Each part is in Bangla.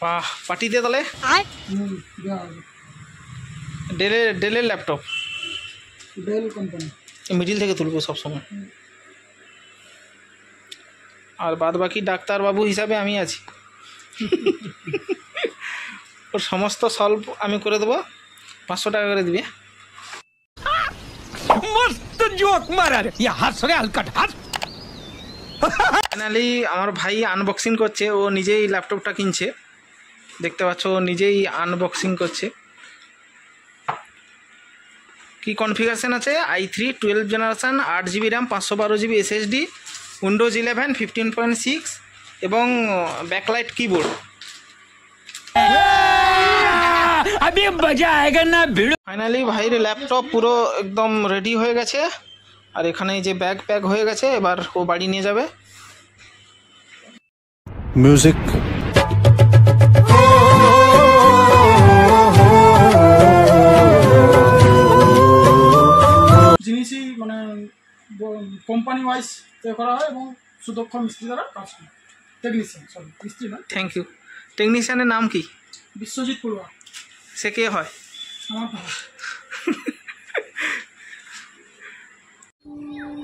বাহ, পার্টি দে তাহলে। ডেলের ল্যাপটপ, ডেল কোম্পানি মিডিল থেকে তুলবো সবসময়। আর বাদ বাকি ডাক্তারবাবু হিসাবে আমি আছি। ওর সমস্ত সলভ আমি করে দেবো, 500 টাকা করে দিবি। मस्त जोक मारा रे ये हंस रे हलकट हंस। ফাইনালি আমার ভাই আনবক্সিং করছে, ও নিজেই ল্যাপটপটা কিনছে, দেখতে পাচ্ছ ও নিজেই আনবক্সিং করছে। কি কনফিগারেশন আছে? i3 12 generation, 8GB RAM, 512GB SSD, Windows 11 15.6 এবং ব্যাকলাইট কিবোর্ড। अभी मजा आएगा ना भिड़ो। ফাইনালি ভাইয়ের ল্যাপটপ পুরো একদম রেডি হয়ে গেছে, আর এখানে যে ব্যাগ প্যাক হয়ে গেছে, এবার ও বাড়ি নিয়ে যাবে। মিউজিক জিনিসই মানে কোম্পানি ওয়াইজ তৈরি করা হয় এবং সুদক্ষ মিস্ত্রি দ্বারা কাজ হয়। টেকনিশিয়ান, সরি মিস্ত্রি না। Thank you. টেকনিশিয়ানের নাম কি? বিশ্বজিৎ পড়ুয়া। সে কে হয়? আমার কথা।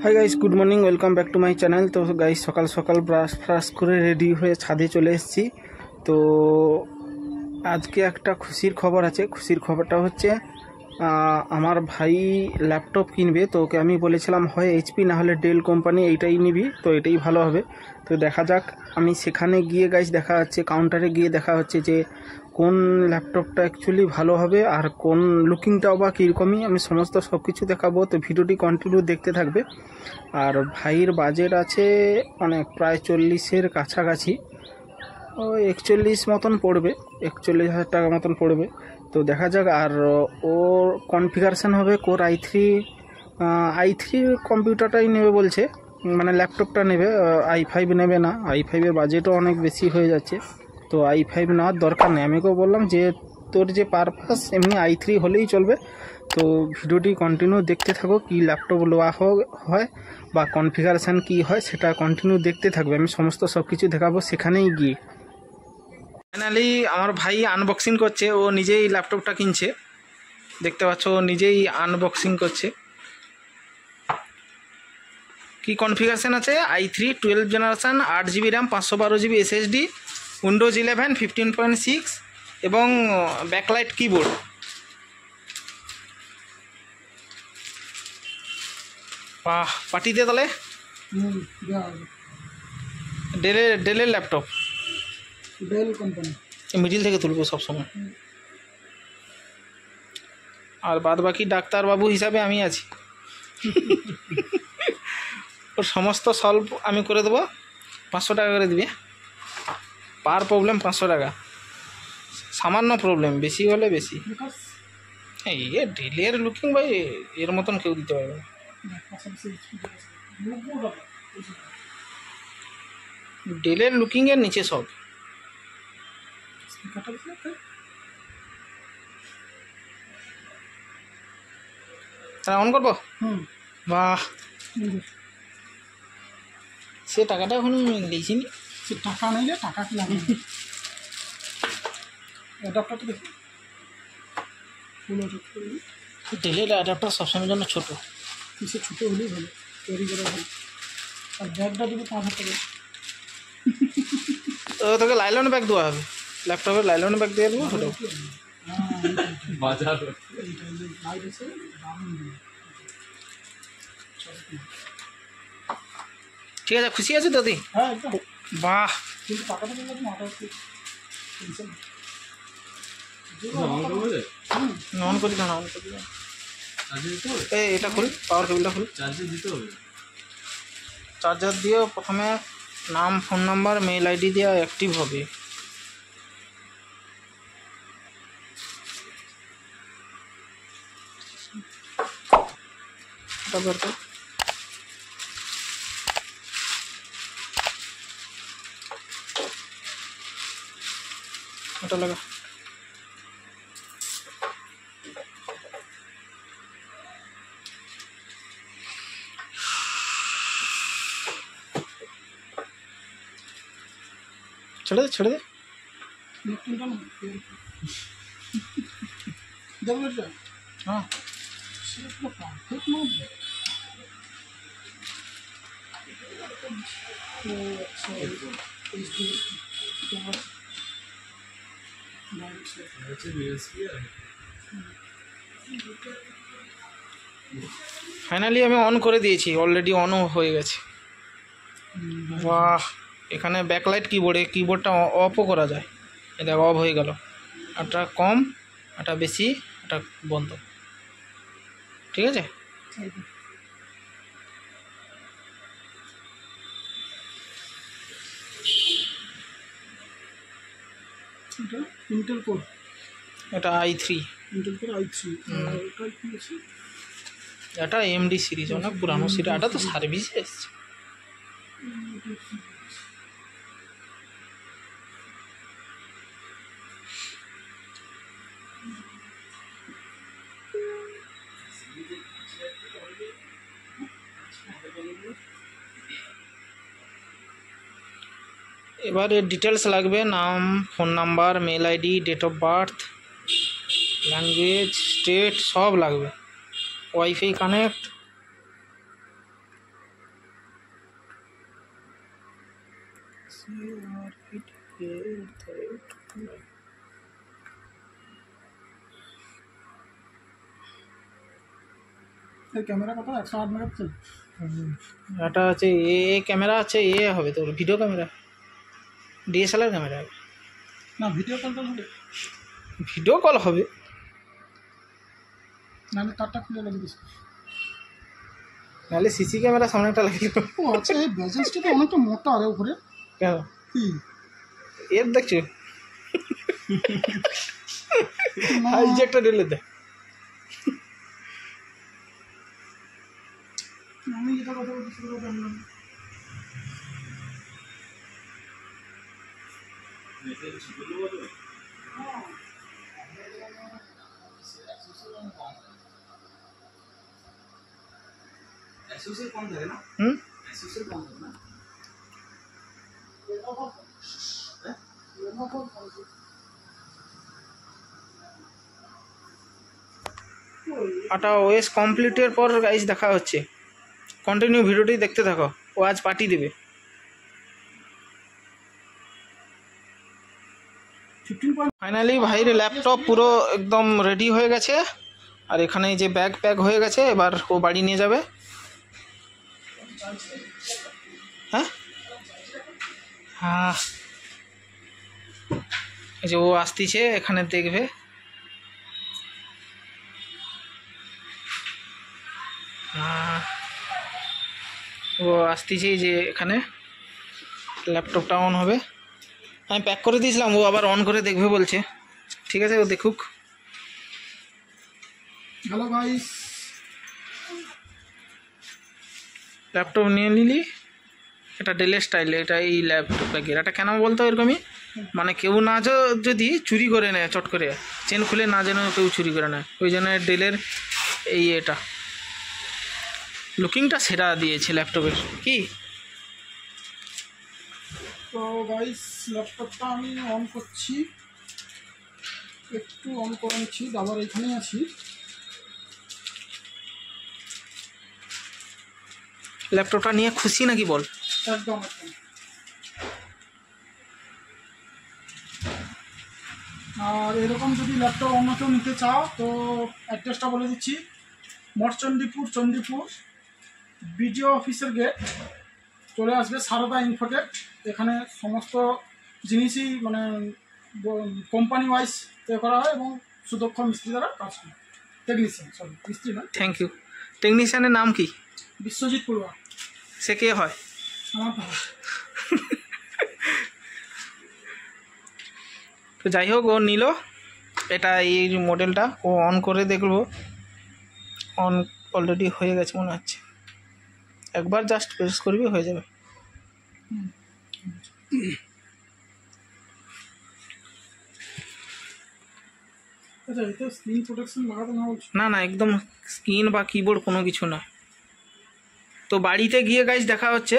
Hi guys, good morning, welcome back to my channel. তো গাইস সকাল সকাল ব্রাশ ফ্রাশ করে রেডি হয়ে ছাদে চলে এসেছি। তো আজকে একটা খুশির খবর আছে। খুশির খবরটা হচ্ছে আমার ভাই ল্যাপটপ কিনবে। তো ওকে আমি বলেছিলাম হয় HP না হলে ডেল কোম্পানি, এইটাই নিবি, তো এটাই ভালো হবে। তো দেখা যাক, আমি সেখানে গিয়ে গাইস দেখা যাচ্ছে, কাউন্টারে গিয়ে দেখা হচ্ছে যে কোন ল্যাপটপটা অ্যাকচুয়ালি ভালো হবে আর কোন লুকিংটাও বা কীরকমই, আমি সমস্ত সব কিছু দেখাবো। তো ভিডিওটি কন্টিনিউ দেখতে থাকবে। আর ভাইয়ের বাজেট আছে অনেক, প্রায় 40-এর কাছাকাছি, ওই 41 মতন পড়বে, 41,000 টাকা মতন পড়বে। তো দেখা যাক। আর ওর কনফিগারেশান হবে কোর i3 কম্পিউটারটাই নেবে বলছে, মানে ল্যাপটপটা নেবে, i5 নেবে না। i5-এর বাজেটও অনেক বেশি হয়ে যাচ্ছে, তো i5 নেওয়ার দরকার নেই। আমি ওকে বললাম যে তোর যে পারপাস এমনি i3 হলেই চলবে। তো ভিডিওটি কন্টিনিউ দেখতে থাকো, কি ল্যাপটপ লোয়া হয় বা কনফিগারেশান কি হয় সেটা কন্টিনিউ দেখতে থাকবে। আমি সমস্ত সব কিছু দেখাবো সেখানেই গিয়ে। ফাইনালি আমার ভাই আনবক্সিং করছে, ও নিজেই ল্যাপটপটা কিনছে, দেখতে পাচ্ছ ও নিজেই আনবক্সিং করছে। কি কনফিগারেশন আছে? i3 12 generation, 8GB RAM, 512GB SSD, Windows 11 15.6 এবং ব্যাকলাইট কিবোর্ড। বাহ, পার্টি দে তাহলে। ডেলের ল্যাপটপ, ডেল কোম্পানি মিডিল থেকে তুলবো সবসময়। আর বাদ বাকি ডাক্তারবাবু হিসাবে আমি আছি। ওর সমস্ত সলভ আমি করে দেবো, 500 টাকা করে দিবি। পার প্রবলেম 500 টাকা, সামান্য প্রবলেম, বেশি হলে বেশি। এই ডেলের লুকিং ভাই এর মতন কেউ দিতে পারবে না। ডেলের লুকিংয়ের নিচে সব। তারা অন করবো। বাহ, সে টাকাটা এখন দিয়েছিনি। সে টাকা নিলে টাকা কি লাগে? অ্যাডাপ্টারটা দেখি, ডেলের অ্যাডাপ্টার সবসময়ের জন্য ছোটো, সে ছোটো হলেই ভালো, তৈরি করা ভালো। আর ব্যাগটা দেবে 5,000 টাকা। তো তোকে লাইলন ব্যাগ দেওয়া হবে, ল্যাপটপের লাইলন ব্যাগ দিয়ে দেবো ছোটো। ঠিক আছে, খুশি আছে দাদি? হ্যাঁ একদম। বাহ, কিন্তু টাকাটা দিলে না, আটা একটু টেনশন। অন করি না, অন করি না। এই এটা খুল, পাওয়ার কেবিলটা খুল। চার্জার দিয়ে প্রথমে নাম, ফোন নাম্বার, মেল ID দিয়ে অ্যাক্টিভ হবে। তারপর তো ওটা লাগা। ছেড়ে দে, ছেড়ে দে। নতুনটা না দেখো এটা হ্যাঁ সেটা পুরো পারফেক্ট না ও আচ্ছা এইচডি ফাইনালি আমি অন করে দিয়েছি, অলরেডি অনও হয়ে গেছে। বাহ, এখানে ব্যাকলাইট কিবোর্ডটা অফও করা যায়। এটা অফ হয়ে গেল, একটা কম, একটা বেশি, একটা বন্ধ। ঠিক আছে, এটা ইন্টেল কোর, এটা i3, ইন্টেল কোর i3। এটা কি আছে? এটা AMD সিরিজ, অনেক পুরানো সিরিজ। এটা তো সার্ভিসে এসছে। এবারে ডিটেলস লাগবে, নাম, phone number, mail ID, date of birth, language, state সব লাগবে। ওয়াইফাই কানেক্ট, এর ক্যামেরা কত? 108 মেগাপিক্সেল। এটা আছে এ ক্যামেরা আছে, এ হবে তোর ভিডিও ক্যামেরা, DSLR ক্যামেরা হবে না, ভিডিও কল হবে, ভিডিও কল হবে। নাহলে তারটা খুলে লাগিয়ে দিস। নাহলে সিসি ক্যামেরা সামনে একটা লাগিয়ে দেবো। ও আচ্ছা, এই বেজেলসটা তো অনেকটা মোটা আর উপরে। কেন কি এর দেখছো হাইজ্যাকটা ঢেলে দে। আমি যেটা কথা বলছি সেটা জানলাম। হুম, আটা ওএস কমপ্লিটের পর গাইস দেখা হচ্ছে। কন্টিনিউ ভিডিওটি দেখতে থাকো, ও আজ পার্টি দেবে। 15 ফাইনালি ভাইয়ের ল্যাপটপ পুরো একদম রেডি হয়ে গেছে, আর এখানে যে ব্যাগ প্যাক হয়ে গেছে, এবার ও বাড়ি নিয়ে যাবে। হ্যাঁ হ্যাঁ, এই যে ও আসতেছে, এখানে দেখবে। ও আসতেছে, যে এখানে ল্যাপটপটা অন হবে। আমি প্যাক করে দিয়েছিলাম, ও আবার অন করে দেখবে বলছে। ঠিক আছে, ও দেখুক। হ্যালো গাইস, ল্যাপটপ নিয়ে নিলি, এটা ডেলের স্টাইল। এটা এই ল্যাপটপটা গিয়ে এটা কেন বলতো এরকমই, মানে কেউ না যদি চুরি করে নেয়, চট করে চেন খুলে না যেন কেউ চুরি করে নেয়, ওই জন্য ডেলের এই এটা লুকিংটা সেরা দিয়েছে ল্যাপটপের। কি তো গাইস ল্যাপটপটা আমি অন করছি, একটু অন করে নিচ্ছি। আবার এখানেই আছি। ল্যাপটপটা নিয়ে খুশি নাকি বল? একদম একদম। আর এরকম যদি ল্যাপটপ অন্য কেউ নিতে চাও তো অ্যাড্রেসটা বলে দিচ্ছি। মঠচণ্ডীপুর, চণ্ডীপুর বিডিও অফিসের গেট চলে আসবে, সারদা ইনফোটেক। এখানে সমস্ত জিনিসই মানে কোম্পানি ওয়াইজ পে করা হয় এবং সুদক্ষ মিস্ত্রি দ্বারা কাজ করে। টেকনিশিয়ান, সরি মিস্ত্রি না। Thank you. টেকনিশিয়ানের নাম কি? বিশ্বজিৎ পড়ুয়া। সে কে হয়? আমার বাবা। তো যাই হোক, ও নিল এটা, এই মডেলটা ও অন করে দেখলো। অন অলরেডি হয়ে গেছে মনে হচ্ছে, একবার জাস্ট প্রেস করবি হয়ে যাবে। আচ্ছা, এতে স্ক্রিন প্রোটেকশন লাগাতে না বলছি? না না, একদম স্ক্রিন বা কিবোর্ড কোনো কিছু না। তো বাড়িতে গিয়ে গাইস দেখা হচ্ছে,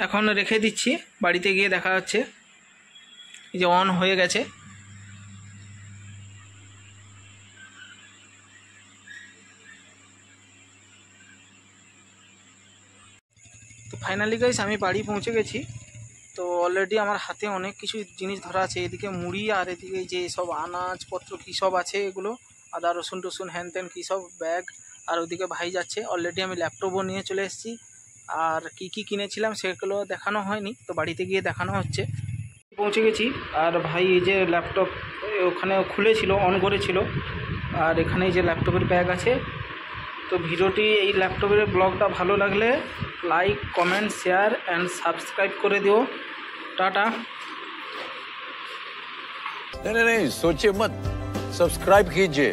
এখন রেখে দিচ্ছি, বাড়িতে গিয়ে দেখা হচ্ছে। এই যে অন হয়ে গেছে, ফাইনালি গাইস আমি বাড়ি পৌঁছে গেছি। তো অলরেডি আমার হাতে অনেক কিছু জিনিস ধরা আছে, এদিকে মুড়ি আর এদিকে যে সব আনাজপত্র কী সব আছে এগুলো, আদা রসুন টসুন হ্যান ত্যান কী সব ব্যাগ, আর ওদিকে ভাই যাচ্ছে। অলরেডি আমি ল্যাপটপও নিয়ে চলে এসেছি, আর কি কি কিনেছিলাম সেগুলো দেখানো হয়নি, তো বাড়িতে গিয়ে দেখানো হচ্ছে। পৌঁছে গেছি, আর ভাই এই যে ল্যাপটপ ওখানে খুলেছিল, অন করেছিল, আর এখানে এই যে ল্যাপটপের ব্যাগ আছে। তো ভিডিওটি এই ল্যাপটপের ব্লগটা ভালো লাগলে like comment share and subscribe করে দিও। टाटा। नहीं सोचिए मत, सब्सक्राइब कीजिए।